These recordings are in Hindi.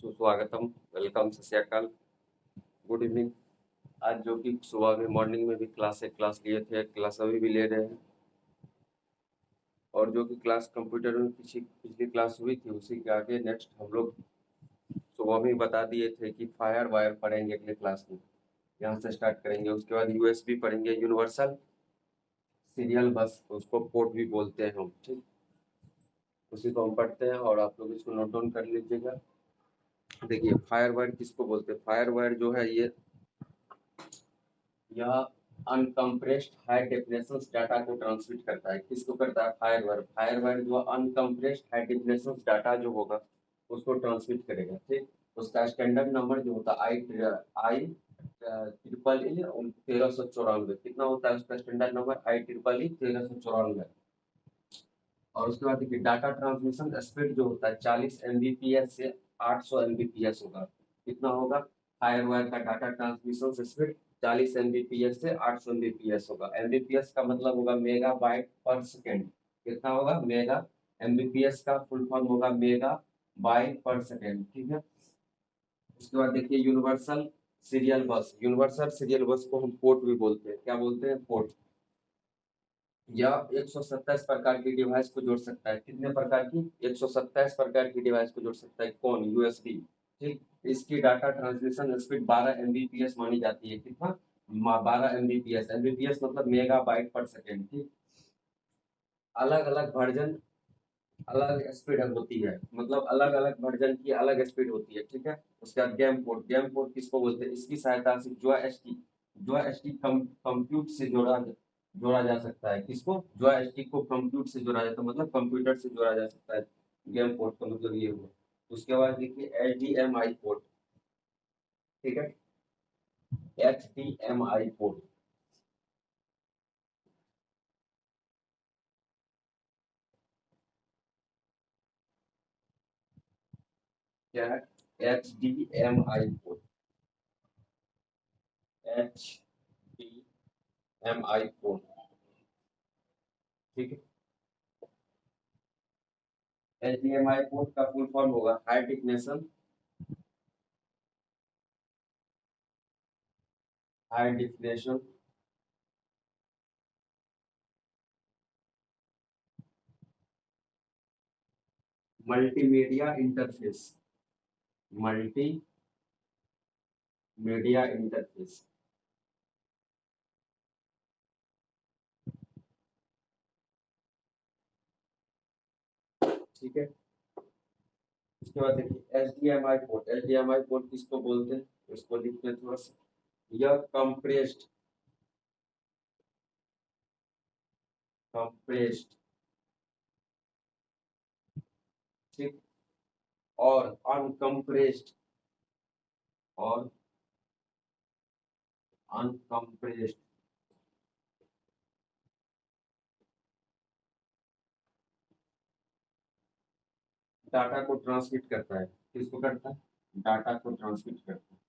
सुस्वागतम, वेलकम, सत श्री अकाल, गुड इवनिंग। आज जो कि सुबह में मॉर्निंग में भी क्लास लिए थे, क्लास अभी भी ले रहे हैं। और जो कि क्लास कंप्यूटर में पिछली क्लास हुई थी, उसी के आगे नेक्स्ट हम लोग सुबह में ही बता दिए थे कि फायर वायर पढ़ेंगे अगले क्लास में। यहाँ से स्टार्ट करेंगे, उसके बाद यूएसबी पढ़ेंगे, यूनिवर्सल सीरियल बस, उसको पोर्ट भी बोलते हैं हम, ठीक। उसी को हम पढ़ते हैं और आप लोग इसको नोट डाउन कर लीजिएगा। देखिए फायर वायर किसको बोलते हैं। फायर वायर जो है यह अनकम्प्रेस्ड हाई डेफिनेशन डाटा को ट्रांसमिट करता है। किसको करता है? Fire wire. फायर वायर जो अनकम्प्रेस्ड हाई डेफिनेशन डाटा जो होगा उसको ट्रांसमिट करेगा, ठीक। उसका स्टैंडर्ड नंबर जो होता है आई ट्रिपल ई 1394। कितना होता है उसका standard number? I triple E 1394। और उसके बाद देखिए डाटा ट्रांसमिशन स्पीड जो होता है 40 एमबीपीएस से 800 एमबीपीएस होगा। कितना होगा? फायर वायर का डाटा ट्रांसमिशन स्पीड 40 एमबीपीएस से 800 एमबीपीएस होगा। एमबीपीएस का मतलब होगा मेगा बाइट पर सेकेंड। कितना होगा? मेगा। एमबीपीएस का फुल फॉर्म होगा मेगा बाइट पर सेकेंड, ठीक है। उसके बाद देखिए यूनिवर्सल सीरियल बस। यूनिवर्सल सीरियल बस को हम पोर्ट भी बोलते हैं। क्या बोलते हैं? पोर्ट। यह 127 प्रकार की डिवाइस को जोड़ सकता है। कितने प्रकार की? 127 प्रकार की डिवाइस को जोड़ सकता है। कौन? यूएसबी, ठीक। इसकी डाटा ट्रांसमिशन स्पीड 12 एमबीपीएस मानी जाती है। कितना? 12 एमबीपीएस। एमबीपीएस मतलब मेगा बाइट पर सेकेंड, ठीक। अलग अलग वर्जन अलग स्पीड होती है, मतलब अलग अलग वर्जन की अलग स्पीड होती है, ठीक है। उसके बाद गेम पोर्ट। गेम पोर्ट किसको बोलते हैं? इसकी सहायता से जॉयस्टिक कंप्यूट से जोड़ा जा सकता है। किसको? जॉयस्टिक को कंप्यूट से जोड़ा जाता है, मतलब कंप्यूटर से जोड़ा जा सकता है। गेम पोर्ट का मतलब ये हुआ। उसके बाद देखिए एचडीएमआई पोर्ट, ठीक है। एचडीएमआई पोर्ट, क्या है? एचडीएमआई पोर्ट, एचडीएमआई पोर्ट, ठीक है। एचडीएमआई पोर्ट का फुल फॉर्म होगा high definition multimedia interface. Multimedia interface, ठीक है। उसके बाद देखिए एचडीएमआई पोर्ट किसको बोलते हैं? उसको लिखते हैं थोड़ा सा। यह कंप्रेस्ड, ठीक। और अनकम्प्रेस्ड और अनकम्प्रेस्ड डाटा को ट्रांसमिट करता है। किसको करता है? डाटा को ट्रांसमिट करता है।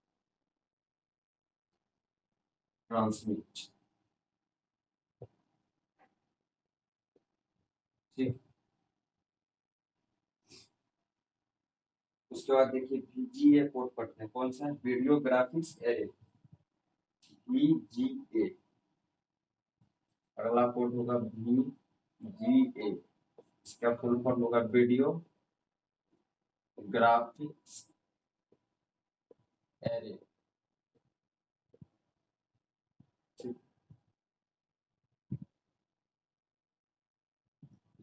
ट्रांसमिट, ठीक। उसके बाद देखिए वीजीए पोर्ट पढ़ते हैं। कौन सा? Video graphics array, VGA. अगला पोर्ट होगा वीजीए। इसका फुल फॉर्म होगा वीडियो ग्राफिक्स एरे, ठीक।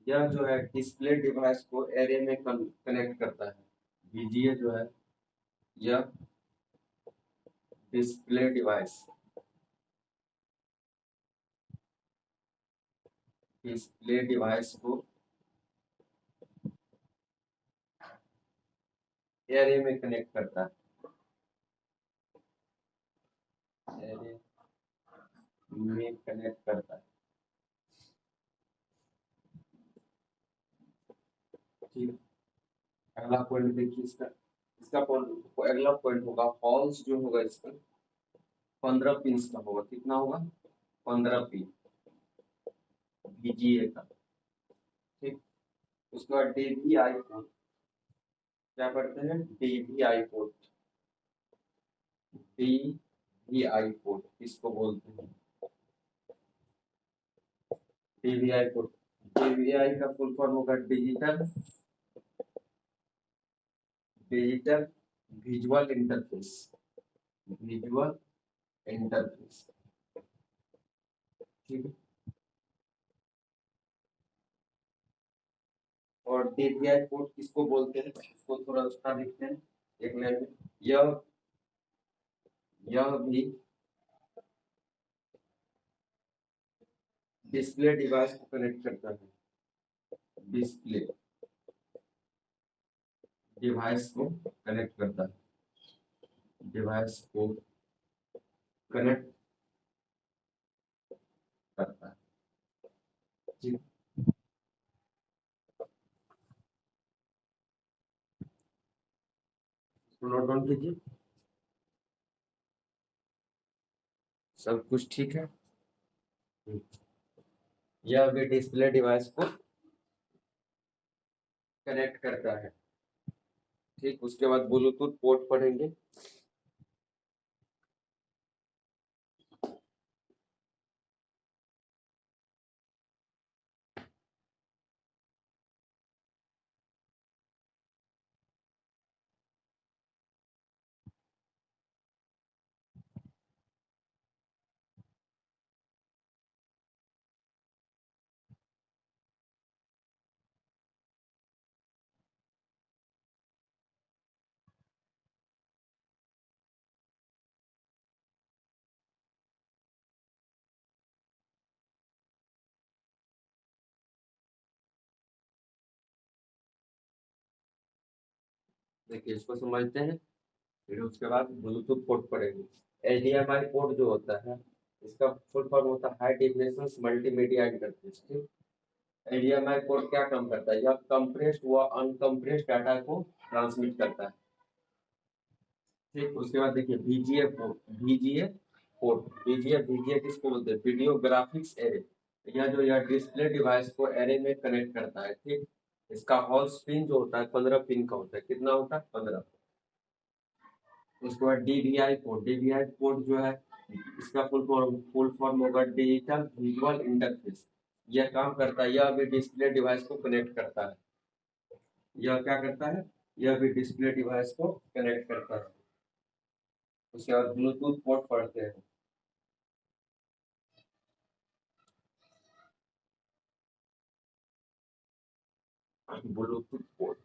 यह जो है डिस्प्ले डिवाइस को एरे में कनेक्ट करता है। वीजीए जो है यह डिस्प्ले डिवाइस को एरे में कनेक्ट करता है। एरे में कनेक्ट करता है, ठीक। अगला पॉइंट देखिए इसका। इसका पॉइंट अगला पॉइंट होगा हॉल्स जो होगा इसका 15 पिन का होगा। कितना होगा? 15 पिन वीजीए का। उसके बाद डीवीआई पोर्ट, क्या पढ़ते हैं, डीवीआई पोर्ट। डीवीआई पोर्ट किसको बोलते हैं, डीवीआई पोर्ट। डीवीआई का फुल फॉर्म होगा digital digital visual interface, visual interface, ठीक है। और डीवीआई पोर्ट किसको बोलते हैं, इसको थोड़ा उसका देखते हैं एक लाइन में। यह भी डिस्प्ले डिवाइस को कनेक्ट करता है, डिस्प्ले डिवाइस को कनेक्ट करता है, डिवाइस को कनेक्ट करता है, ठीक। नोट डाउन कीजिए, सब कुछ ठीक है। यह भी डिस्प्ले डिवाइस को कनेक्ट करता है, ठीक। उसके बाद ब्लूटूथ पोर्ट पढ़ेंगे। देखिए इसको समझते हैं, फिर उसके बाद ब्लूटूथ पोर्ट पढ़ेंगे। एचडीएमआई पोर्ट जो होता है, इसका फुल फॉर्म होता है हाई डेफिनेशन मल्टीमीडिया इंटरफेस, ठीक। एचडीएमआई पोर्ट क्या काम करता है, यह कंप्रेस्ड व अनकंप्रेस्ड डाटा को ट्रांसमिट करता है, ठीक। उसके बाद देखिए VGA port, VGA port, VGA किसको बोलते हैं, वीडियो ग्राफिक्स एरे। यह डिस्प्ले डिवाइस को एरे में कनेक्ट करता है, ठीक। इसका हॉल पिन जो होता है 15 पिन का होता है, कितना होता है, 15। उसके बाद डीवीआई पोर्ट, डीवीआई पोर्ट जो है इसका फुल फॉर्म होगा डिजिटल विजुअल इंटरफेस। यह काम करता है, यह भी डिस्प्ले डिवाइस को कनेक्ट करता है, यह क्या करता है, यह भी डिस्प्ले डिवाइस को कनेक्ट करता है। उसके बाद ब्लूटूथ पोर्ट पढ़ते हैं। ब्लूटूथ पोर्ट,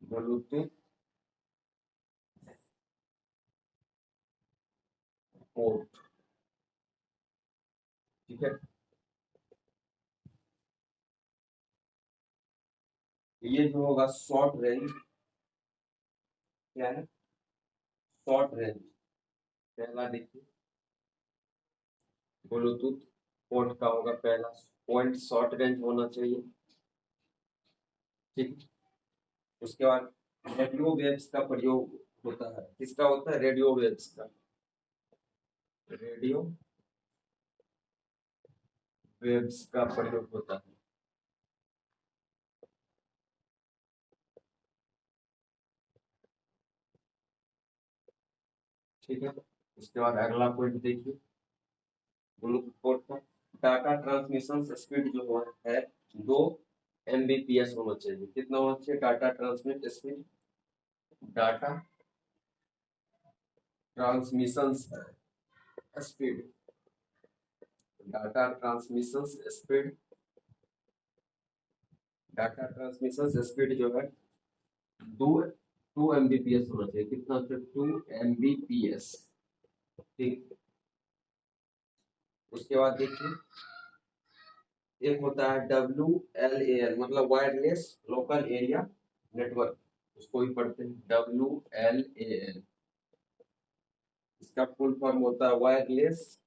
ब्लूटूथ पोर्ट, ठीक है। ये जो होगा शॉर्ट रेंज, क्या है, शॉर्ट रेंज। पहला देखिए ब्लूटूथ पोर्ट का होगा पहला पॉइंट, शॉर्ट रेंज होना चाहिए, ठीक। उसके बाद रेडियो वेव्स का प्रयोग होता है, किसका होता है, रेडियो वेव्स का, रेडियो वेव्स का प्रयोग होता है, ठीक है। उसके बाद अगला पॉइंट देखिए ब्लूटूथ पोर्ट का, डाटा ट्रांसमिशन स्पीड जो है 2 Mbps होना चाहिए, कितना होना चाहिए, data transmit speed, data transmission speed, data transmission speed, data transmission speed जो है दो 2 Mbps होना चाहिए, कितना, 2 Mbps, ठीक। उसके बाद देखिए एक होता है WLAN, मतलब वायरलेस लोकल एरिया नेटवर्क, उसको भी पढ़ते हैं WLAN। इसका फुल फॉर्म होता है wireless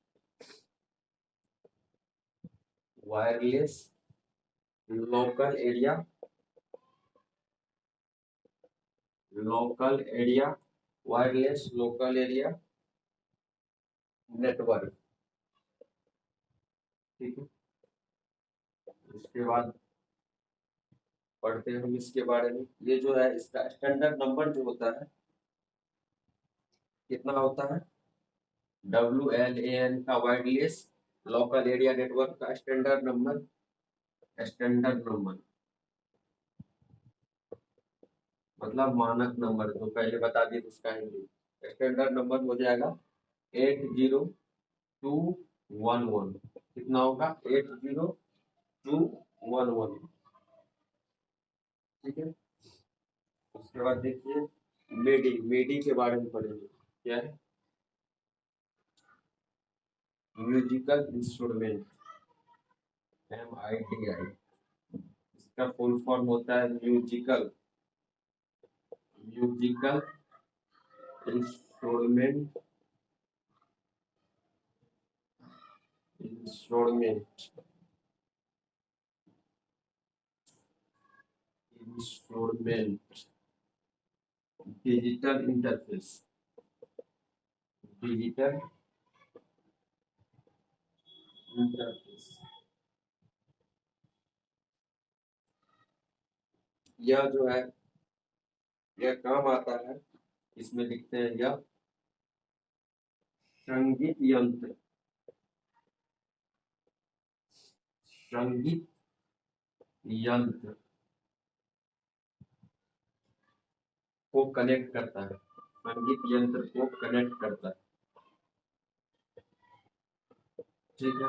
local area, local area, wireless local area network. ठीक है, उसके बाद पढ़ते हैं हम इसके बारे में। ये जो है इसका स्टैंडर्ड नंबर जो होता है कितना होता है, WLAN का वायरलेस लोकल एरिया नेटवर्क का स्टैंडर्ड नंबर। स्टैंडर्ड नंबर मतलब मानक नंबर, जो पहले बता दिए उसका हिंदी। स्टैंडर्ड नंबर हो जाएगा 80211। कितना होगा, 80211। ठीक है, उसके बाद देखिए मेडी। मेडी के बारे में पढ़ेंगे। क्या है, म्यूजिकल इंस्ट्रूमेंट, MIDI। इसका फुल फॉर्म होता है musical musical instrument instrument instrument digital interface. Digital interface, यह जो है यह काम आता है, इसमें लिखते हैं यह संगीत यंत्र। संगीत यंत्र को कनेक्ट करता है। संगीत यंत्र को कनेक्ट करता है। ठीक है,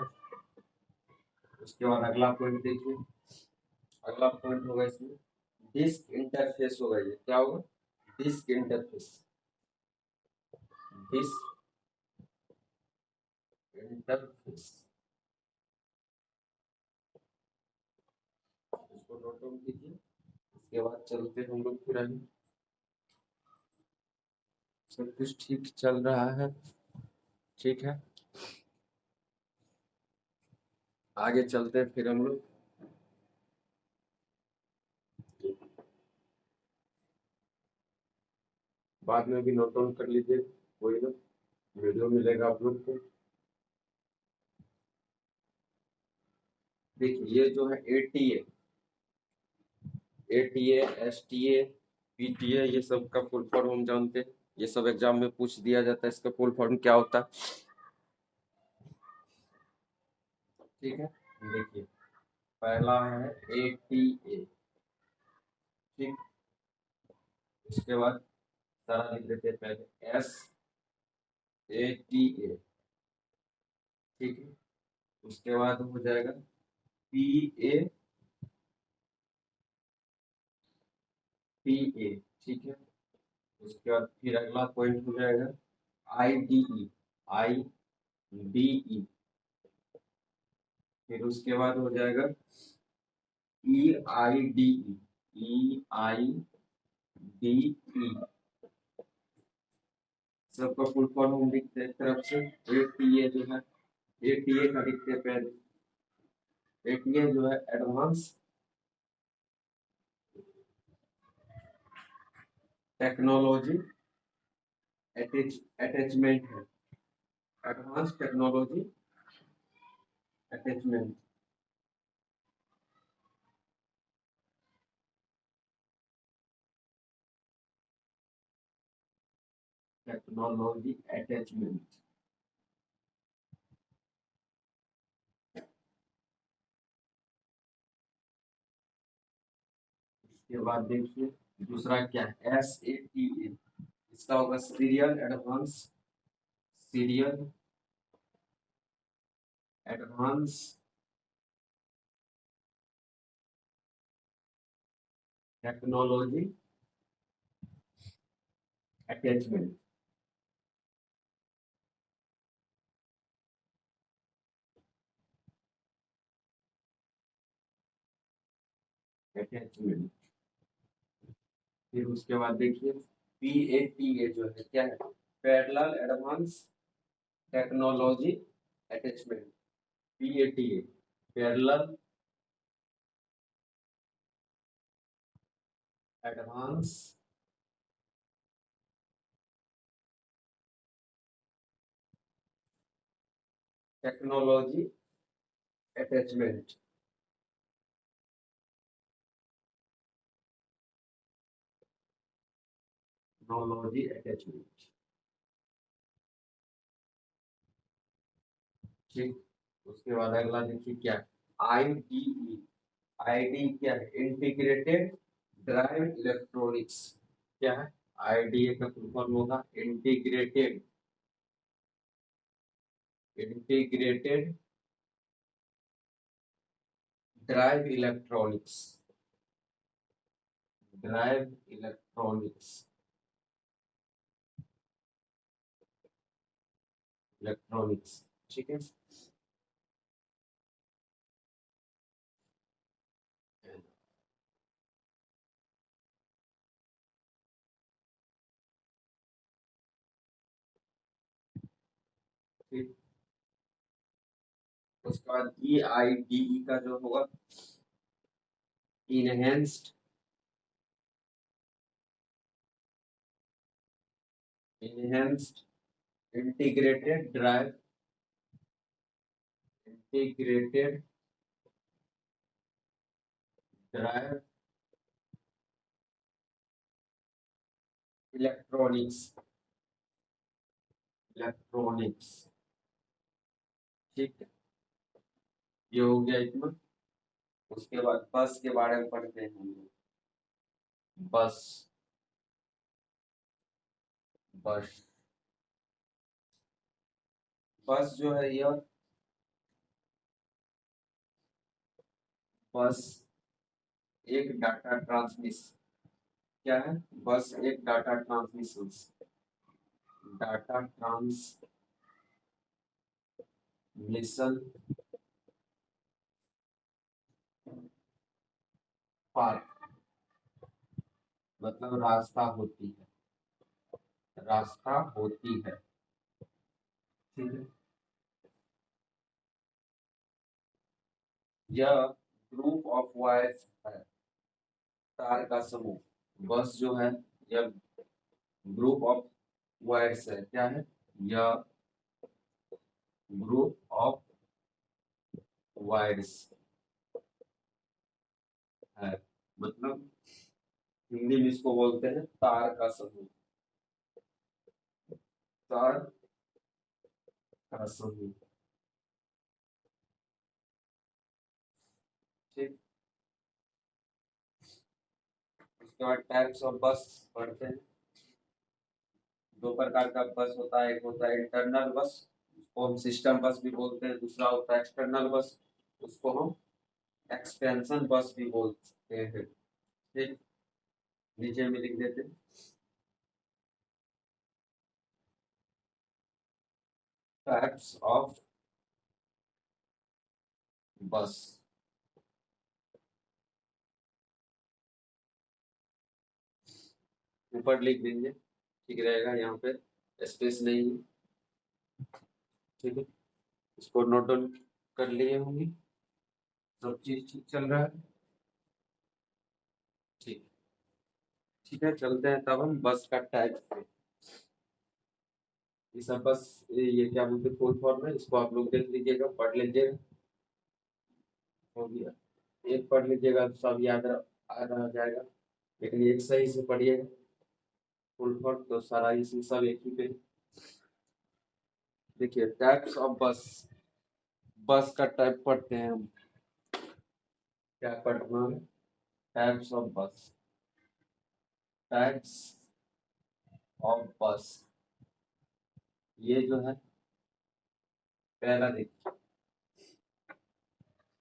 उसके बाद अगला पॉइंट देखिए। अगला पॉइंट होगा इसमें डिस्क इंटरफेस होगा। ये क्या होगा, डिस्क इंटरफेस। डिस्क इंटरफेस, इसको नोट डाउन कीजिए। इसके बाद चलते हम लोग फिर आगे। सब कुछ ठीक चल रहा है, ठीक है, आगे चलते हैं फिर हम लोग। बाद में भी नोट डाउन कर लीजिए, कोई ना, वीडियो मिलेगा आप लोग को। देखिए ये जो है ATA STA PTA, ये सब का फुल फॉर्म हम जानते हैं। ये सब एग्जाम में पूछ दिया जाता है, इसका फुल फॉर्म क्या होता है। ठीक है, देखिए पहला है ATA। ठीक, उसके बाद सारा लिख देते हैं पहले SATA। ठीक है, उसके बाद हो जाएगा PA। ठीक है, उसके बाद फिर अगला पॉइंट हो जाएगा IDE। फिर उसके बाद हो जाएगा EIDE। सबका फुल फॉर्म हम लिखते हैं तरफ से। ATA जो है, ATA का लिखते हैं पहले। ATA जो है एडवांस टेक्नोलॉजी अटैचमेंट है। Advance technology attachment, technology attachment. इसके बाद देखिए दूसरा क्या है, SATA। इसका होगा serial advance technology attachment. Attachment, फिर उसके बाद देखिए PATA जो है क्या है, parallel advance technology attachment. PATA parallel advance technology attachment, technology attachment. ठीक, उसके बाद अगला देखिए क्या, आईडीई। आईडी क्या है, इंटीग्रेटेड ड्राइव इलेक्ट्रॉनिक्स। क्या है, आईडीए का फुल फॉर्म होगा integrated, integrated drive electronics, drive electronics, electronics. ठीक है, ठीक। उसके बाद ई आई डी ई का जो होगा, enhanced, enhanced integrated drive, integrated drive electronics, electronics. ठीक है, ये हो गया इतना। उसके बाद बस के बारे में पढ़ते हैं हम लोग। बस, बस, बस जो है ये, बस एक डाटा ट्रांसमिशन, क्या है, बस एक data transmission, data transmission path, मतलब रास्ता होती है, रास्ता होती है। ठीक है, यह ग्रुप ऑफ वायर्स है, तार का समूह। बस जो है यह ग्रुप ऑफ वायर्स है, क्या है, यह ग्रुप ऑफ वायर्स है, मतलब हिंदी में इसको बोलते हैं तार का समूह, तार का समूह। ठीक, उसके बाद टाइप्स ऑफ बस पढ़ते हैं। दो प्रकार का बस होता है, एक होता है इंटरनल बस, उसको हम सिस्टम बस भी बोलते हैं, दूसरा होता है एक्सटर्नल बस, उसको हम एक्सपेंशन बस भी बोलते हैं। ठीक, नीचे में लिख देते हैं टाइप्स ऑफ बस। ऊपर लिख देंगे, ठीक रहेगा, यहाँ पे स्पेस नहीं है। ठीक है, इसको नोट डाउन कर लिए होंगे, सब चीज ठीक चल रहा है। ठीक, ठीक है, चलते हैं तब हम बस का टाइप पे। ये सब बस, ये क्या बोलते हैं फुल फॉर्म है, इसको आप लोग देख लीजिएगा, पढ़ लीजिएगा, हो गया। एक पढ़ लीजिएगा तो सब याद आ रह जाएगा, लेकिन एक सही से पढ़िएगा फुल फॉर्म, तो सारा इसमें सब एक ही पे। देखिए टाइप्स ऑफ बस, बस का टाइप पढ़ते हैं हम, क्या पढ़ना है, टाइप्स ऑफ बस, टाइप्स ऑफ बस। ये जो है पहला देखिए,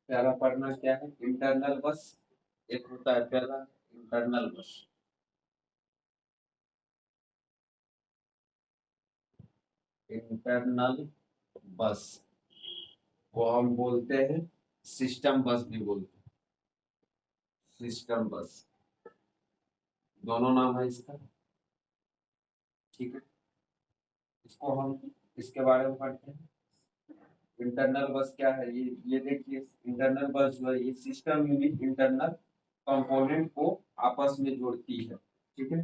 पहला पढ़ना क्या है, इंटरनल बस, एक होता है पहला इंटरनल बस, इंटरनल बस को हम बोलते हैं सिस्टम बस भी बोलते हैं, सिस्टम बस, दोनों नाम है इसका। ठीक है, इसको हम इसके बारे में पढ़ते हैं। इंटरनल बस क्या है, ये देखिए, इंटरनल बस जो है ये सिस्टम यूनिट इंटरनल कंपोनेंट को आपस में जोड़ती है। ठीक है,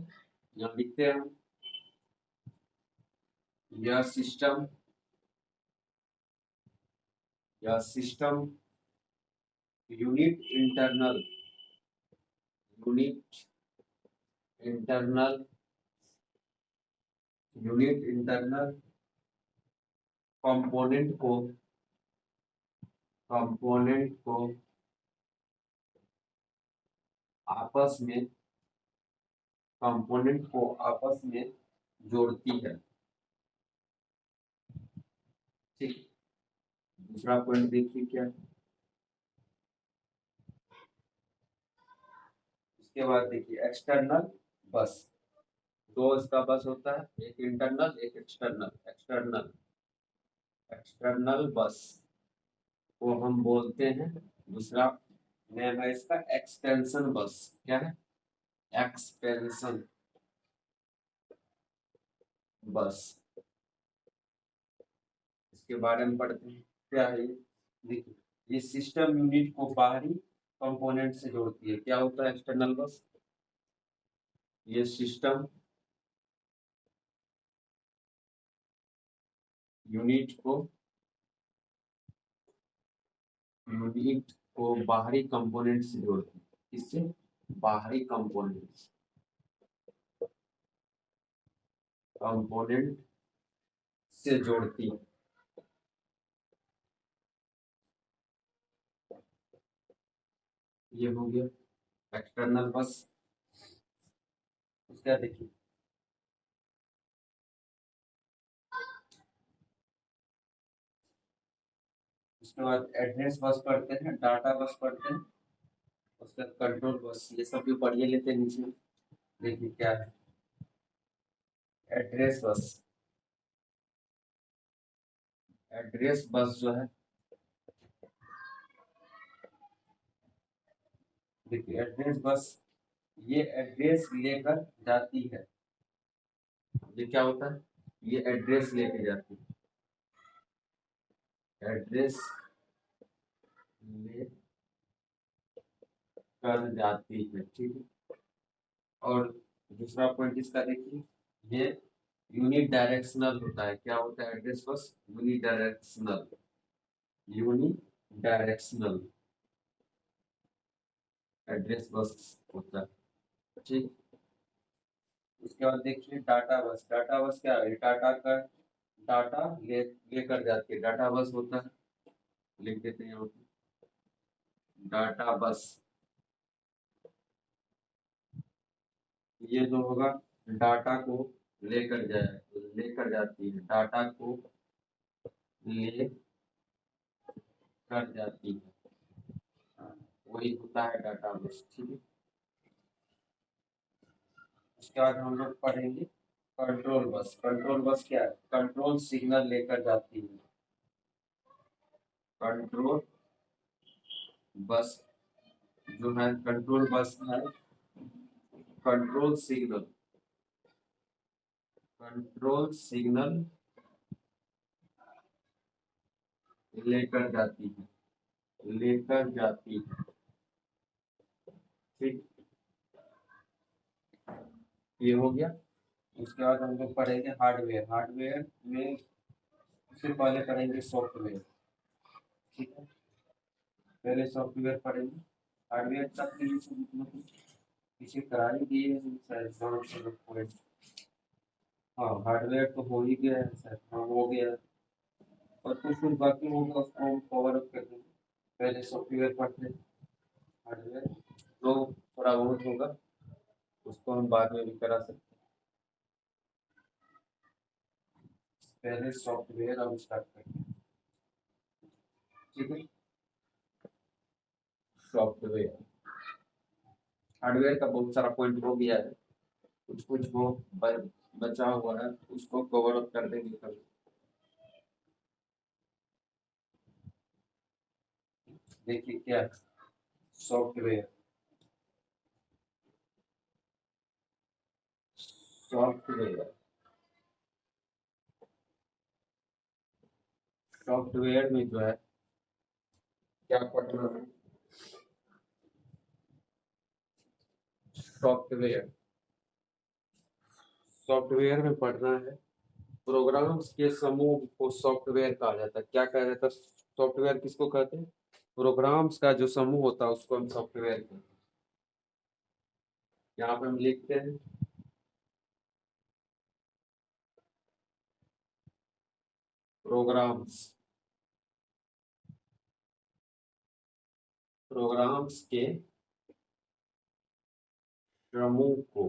यहाँ लिखते हैं हम, यह सिस्टम या system unit internal unit internal component को आपस में जोड़ती है। ठीक, दूसरा पॉइंट देखिए क्या है। इसके बाद देखिए एक्सटर्नल बस, दो इसका बस होता है, एक इंटरनल एक एक्सटर्नल बस को हम बोलते हैं, दूसरा नेम है इसका एक्सटेंशन बस। क्या है? एक्सटेंशन बस। इसके बारे में पढ़ते हैं क्या है ये। देखिए, ये सिस्टम यूनिट को बाहरी कंपोनेंट से जोड़ती है। क्या होता है एक्सटर्नल बस? ये सिस्टम यूनिट को बाहरी कंपोनेंट से जोड़ती है। किससे? बाहरी कंपोनेंट से जोड़ती है। ये हो गया एक्सटर्नल बस। उसका देखिए उसके बाद एड्रेस बस पढ़ते हैं, डाटा बस पढ़ते हैं, उसके बाद कंट्रोल बस। ये सब भी पढ़िए लेते हैं नीचे। देखिए क्या है एड्रेस बस जो है, देखिए एड्रेस बस ये एड्रेस लेकर जाती है। ये क्या होता है? ये एड्रेस लेके जाती है, एड्रेस ले कर जाती है। ठीक है। और दूसरा पॉइंट इसका देखिए, ये यूनि डायरेक्शनल होता है। क्या होता है address bus? Uni directional address bus होता है। ठीक। उसके बाद देखिए डाटा बस क्या है? डाटा लेकर जाती है, डाटा बस होता है। लिख देते हैं यहाँ पे डाटा बस। ये जो होगा डाटा को लेकर जाती है, डाटा को लेकर जाती है। हाँ, वही होता है डाटा बस। ठीक है। उसके बाद हम लोग पढ़ेंगे कंट्रोल बस क्या है? कंट्रोल सिग्नल लेकर जाती है। कंट्रोल बस जो है, कंट्रोल बस है कंट्रोल सिग्नल लेकर जाती है। ठीक, ये हो गया। उसके बाद हम लोग पढ़ेंगे हार्डवेयर में उससे पहले पढ़ेंगे सॉफ्टवेयर। ठीक है, पहले सॉफ्टवेयर पढ़ेंगे। हार्डवेयर तक के लिए पीछे करा ही दिए हैं शायद। हाँ, हार्डवेयर तो हो ही गया है सर। हाँ, हो गया है। और कुछ बाकी होगा उसको हम कवर अप कर देंगे। पहले सॉफ्टवेयर पढ़ते हैं, हार्डवेयर तो थोड़ा बहुत होगा, उसको हम बाद में भी करा सकते हैं। पहले सॉफ्टवेयर हम स्टार्ट करते हैं। ठीक है, सॉफ्टवेयर। हार्डवेयर का बहुत सारा पॉइंट हो गया है, कुछ वो बचा हुआ है, उसको कवर अप कर देंगे कल। देखिए क्या सॉफ्टवेयर सॉफ्टवेयर सॉफ्टवेयर में जो है क्या पढ़ना है? सॉफ्टवेयर सॉफ्टवेयर में पढ़ना है प्रोग्राम्स के समूह को सॉफ्टवेयर कहा जाता है। क्या कहा जाता है? सॉफ्टवेयर किसको कहते हैं? प्रोग्राम्स का जो समूह होता है उसको हम सॉफ्टवेयर कहते हैं। यहाँ पे हम लिखते हैं प्रोग्राम्स, प्रोग्राम्स के समूह को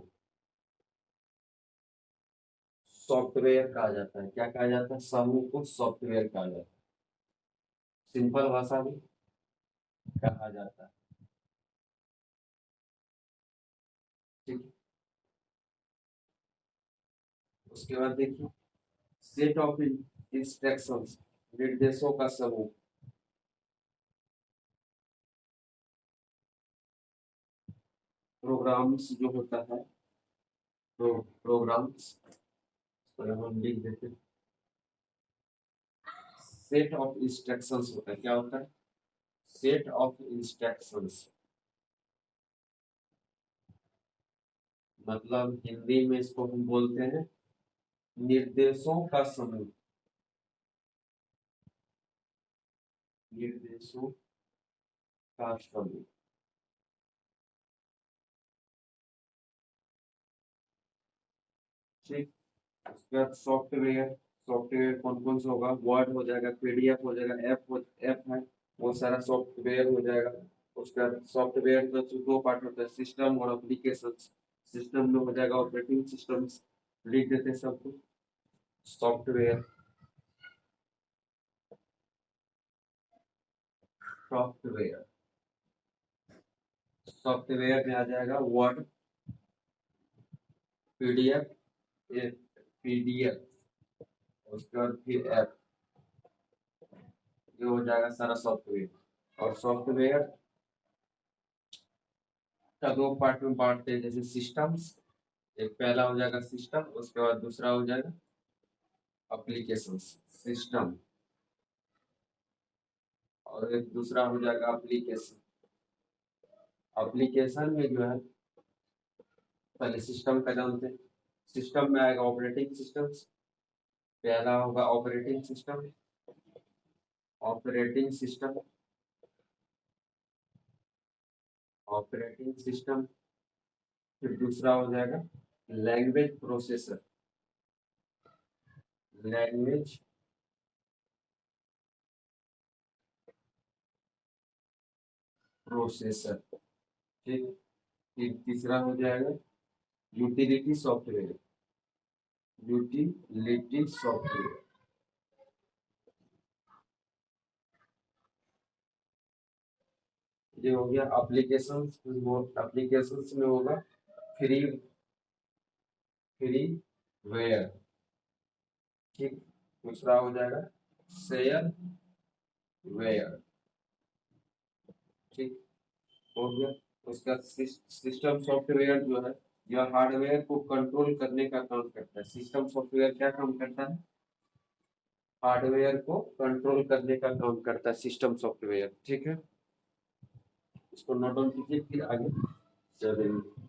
सॉफ्टवेयर कहा जाता है। क्या कहा जाता है? समूह को सॉफ्टवेयर कहा जाता है। सिंपल भाषा में कहा जाता है। ठीक है। उसके बाद देखिए सेट ऑफ इंस्ट्रक्शंस, निर्देशों का समूह। प्रोग्राम्स जो होता है, प्रोग्राम्स तो हम लिख देते हैं सेट ऑफ इंस्ट्रक्शंस होता है। क्या होता है? सेट ऑफ इंस्ट्रक्शंस, मतलब हिंदी में इसको हम बोलते हैं निर्देशों का समूह। निर्देशों का समूह। ठीक। उसके बाद सॉफ्टवेयर, सॉफ्टवेयर कौन कौन सा होगा? वर्ड हो जाएगा, पीडीएफ हो जाएगा, ऐप है, वो सारा सॉफ्टवेयर हो जाएगा। उसके बाद सॉफ्टवेयर का जो दो पार्ट होता है, सिस्टम और एप्लीकेशन। सिस्टम में हो जाएगा ऑपरेटिंग सिस्टम, लिख देते हैं सबको सॉफ्टवेयर। सॉफ्टवेयर, सॉफ्टवेयर में आ जाएगा वर्ड, पीडीएफ, पीडीएफ, उसके बाद फिर ऐप, ये हो जाएगा सारा सॉफ्टवेयर। और सॉफ्टवेयर का दो पार्ट में बांटते हैं, जैसे सिस्टम्स, एक पहला हो जाएगा सिस्टम, उसके बाद दूसरा हो जाएगा एप्लीकेशंस। सिस्टम और एक दूसरा हो जाएगा एप्लीकेशन। एप्लीकेशन में जो है पहले सिस्टम का जानते हैं। सिस्टम में आएगा ऑपरेटिंग सिस्टम, पहला होगा operating system, operating system, operating system. फिर दूसरा हो जाएगा लैंग्वेज प्रोसेसर, लैंग्वेज प्रोसेसर। ठीक। फिर तीसरा हो जाएगा यूटिलिटी सॉफ्टवेयर, यूटिलिटी सॉफ्टवेयर। ये हो गया एप्लीकेशन। एप्लीकेशन में होगा फ्री, फ्री वेयर। ठीक। दूसरा हो जाएगा शेयर वेयर। ठीक। हो गया। उसका सिस्टम सॉफ्टवेयर जो है यह हार्डवेयर को कंट्रोल करने का काम करता है। सिस्टम सॉफ्टवेयर क्या काम करता है? हार्डवेयर को कंट्रोल करने का काम करता है सिस्टम सॉफ्टवेयर। ठीक है। इसको नोट डाउन कीजिए, फिर आगे चलेंगे।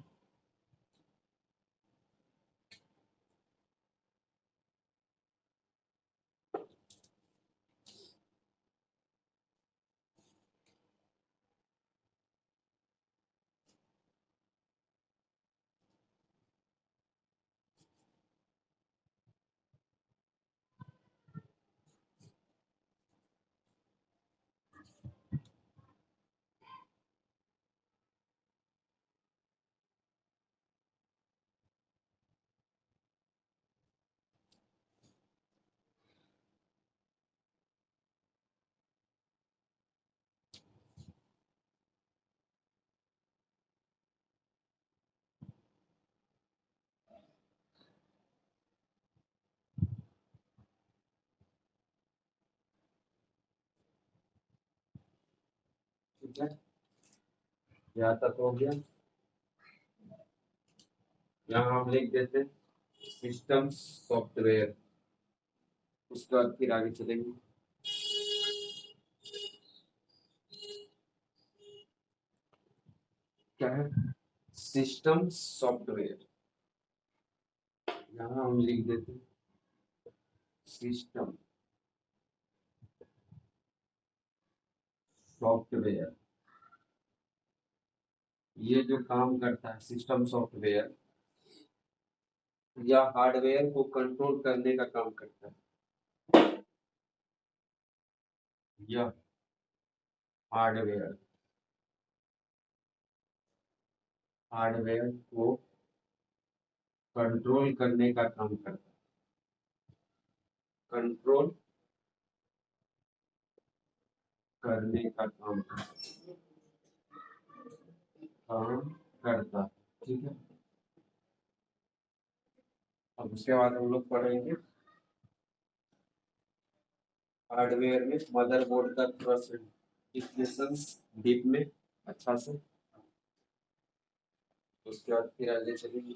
ठीक है, यहाँ तक हो गया। यहाँ हम लिख देते हैं सिस्टम सॉफ्टवेयर। उसके बाद फिर आगे चलेंगे। क्या है? System software. यहाँ हम लिख देते हैं सिस्टम सॉफ्टवेयर, ये जो काम करता है सिस्टम सॉफ्टवेयर या हार्डवेयर को कंट्रोल करने का काम करता है, या हार्डवेयर हार्डवेयर को कंट्रोल करने का काम करता है, कंट्रोल करने का काम करता है। ठीक है, अब उसके बाद हम लोग पढ़ेंगे हार्डवेयर में मदरबोर्ड का थोड़ा सा डिफिनेशंस डीप में अच्छा से, उसके बाद फिर आगे चलेंगे।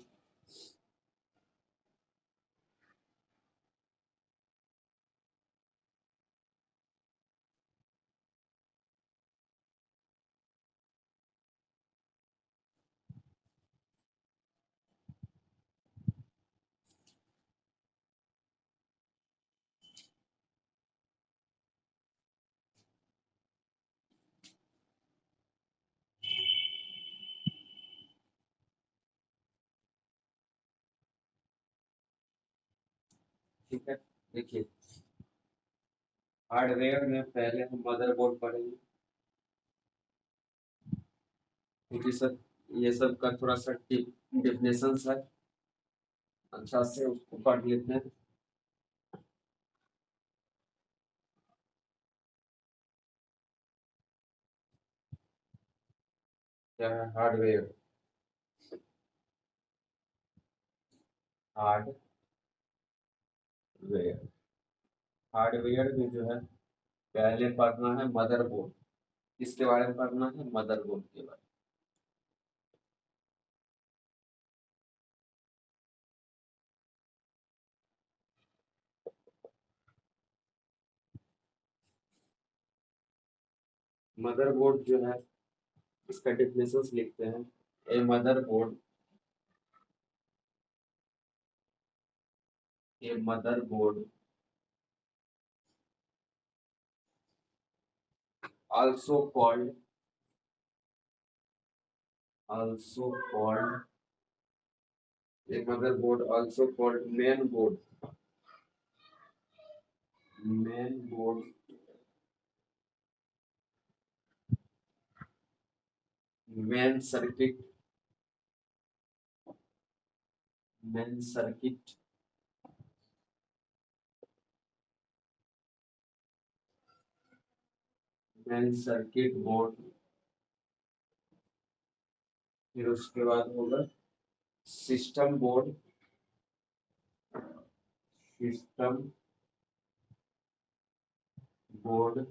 ठीक है, देखिए हार्डवेयर में पहले हम मदरबोर्ड पढ़ेंगे, क्योंकि सब ये सब का थोड़ा सा डिफिनेशन है, अच्छा से उसको पढ़ लेते हैं। क्या है हार्डवेयर? हार्डवेयर हार्डवेयर में जो है पहले पढ़ना है मदरबोर्ड, किसके बारे में पढ़ना है? मदरबोर्ड के बारे में। मदरबोर्ड जो है इसका डिफिनेशन लिखते हैं, ए motherboard A motherboard also called also called a motherboard, also called main board, main circuit, main circuit main circuit board। फिर उसके बाद होगा system board, system board,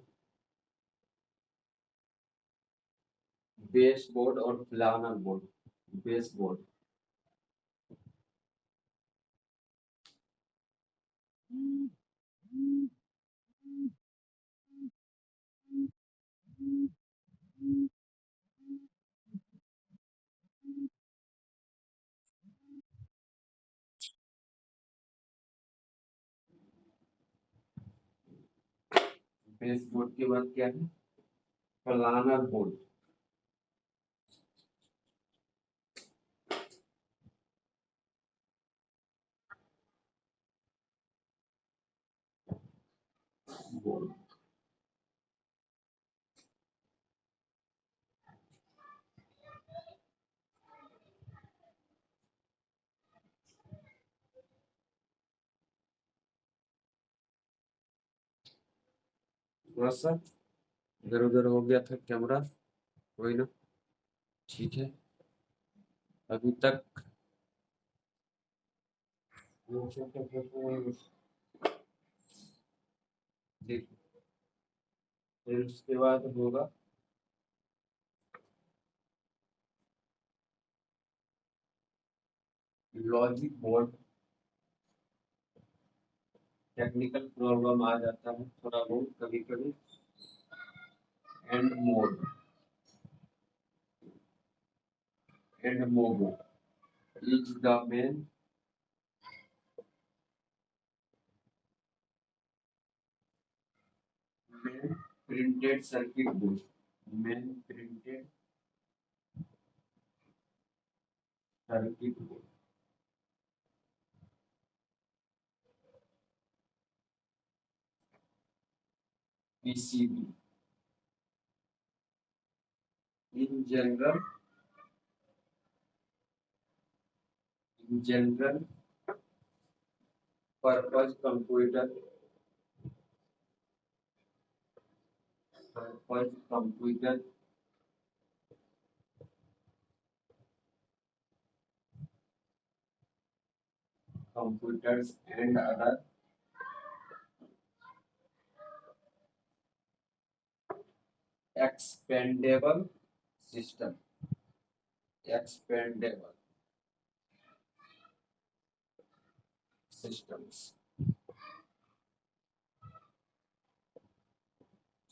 base board और planar board. Base board base board के बाद क्या है? प्लानर बोर्ड, बोर्ड थोड़ा सा इधर उधर हो गया था कैमरा, कोई ना, ठीक है। अभी तक देखिए, फिर उसके बाद होगा लॉजिक बोर्ड। टेक्निकल प्रॉब्लम आ जाता है थोड़ा बहुत कभी कभी। And mode, and mode is the main printed circuit board. Main printed circuit board, PCB, in general purpose computer, purpose computer computers and other expandable system, expandable systems।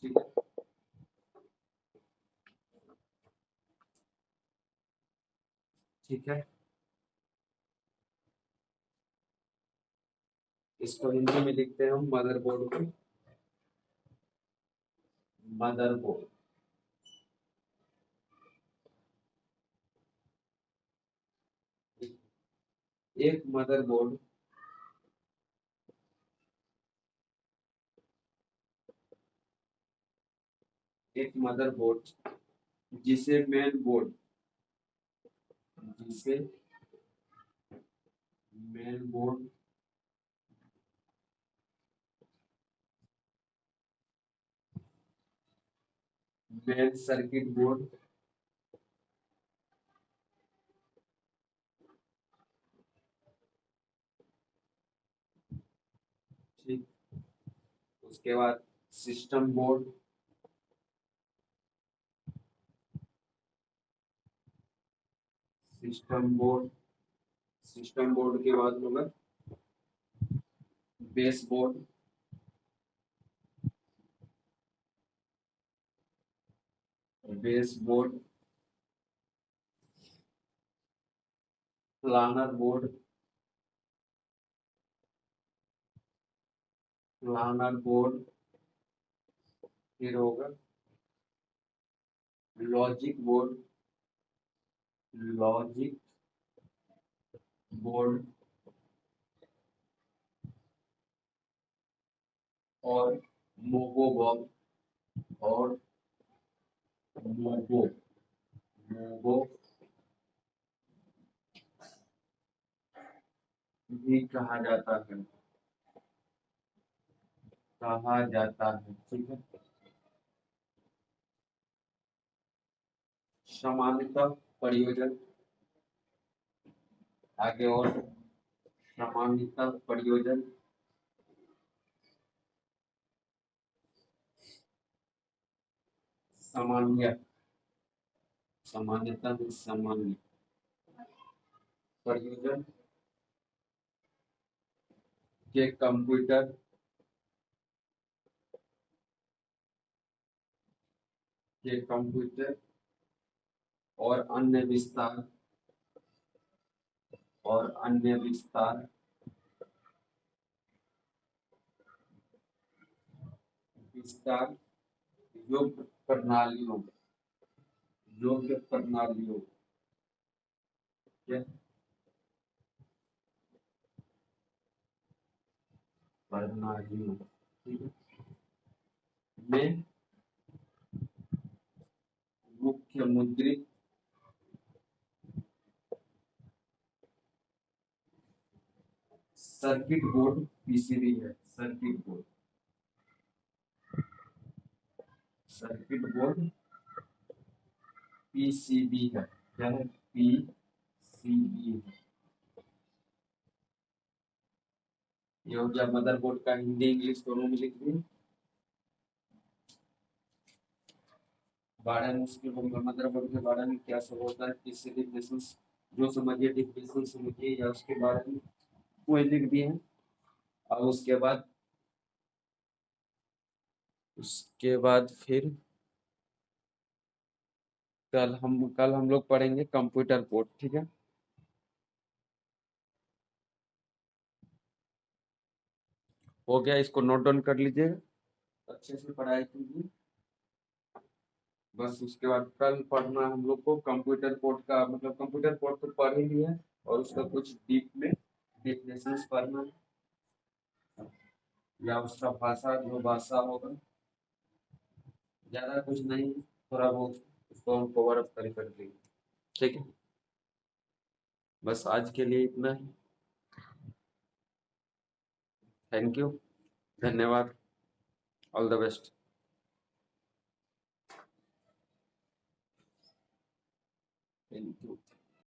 ठीक है, ठीक है, इसको हिंदी में लिखते हैं हम मदरबोर्ड को, मदरबोर्ड। एक मदरबोर्ड एक मदरबोर्ड जिसे मेन बोर्ड, जिसे main board, main circuit board, ठीक, उसके बाद system board, system board, system board के बाद होगा base board, base board, planar board, planar board, फिर होगा लॉजिक बोर्ड, लॉजिक बोर्ड, और मोबो बोर्ड, और मोबो, मोबो भी कहा जाता है, कहा जाता है। ठीक है, सामान्यतः प्रयोजन, आगे और सामान्यतः प्रयोजन, सामान्य, सामान्यतः सामान्य प्रयोजन के कंप्यूटर, के कंप्यूटर और अन्य विस्तार, और अन्य विस्तार, विस्तार योग्य प्रणालियों, योग्य प्रणालियों, प्रणालियों, ठीक है, में मुख्य मुद्रित सर्किट बोर्ड पीसीबी है, circuit board, circuit board PCB है, क्या है, पीसीबी है। ये हो गया मदरबोर्ड का हिंदी इंग्लिश दोनों में लिख दिए। बारह मुश्किल होगा मदरबोर्ड के बारे में क्या सब होता है, किससे डिफिनेशन, जो समझिए डिफिनेशन समझिए या उसके बारे में वो लिख दिए हैं। और उसके बाद फिर कल हम लोग पढ़ेंगे कंप्यूटर कोड। ठीक है, हो गया, इसको नोट डाउन कर लीजिए, अच्छे से पढ़ाई कीजिए। बस उसके बाद कल पढ़ना है हम लोग को कंप्यूटर कोड का, मतलब कंप्यूटर कोड तो पढ़ ही लिया है, और उसका कुछ डीप में डेफिनेशंस पढ़ना है, या उसका भाषा जो भाषा होगा, ज्यादा कुछ नहीं, थोड़ा बहुत उसको हम कवर अप कर देंगे। ठीक है, बस आज के लिए इतना ही। थैंक यू, धन्यवाद, all the best. Thank you.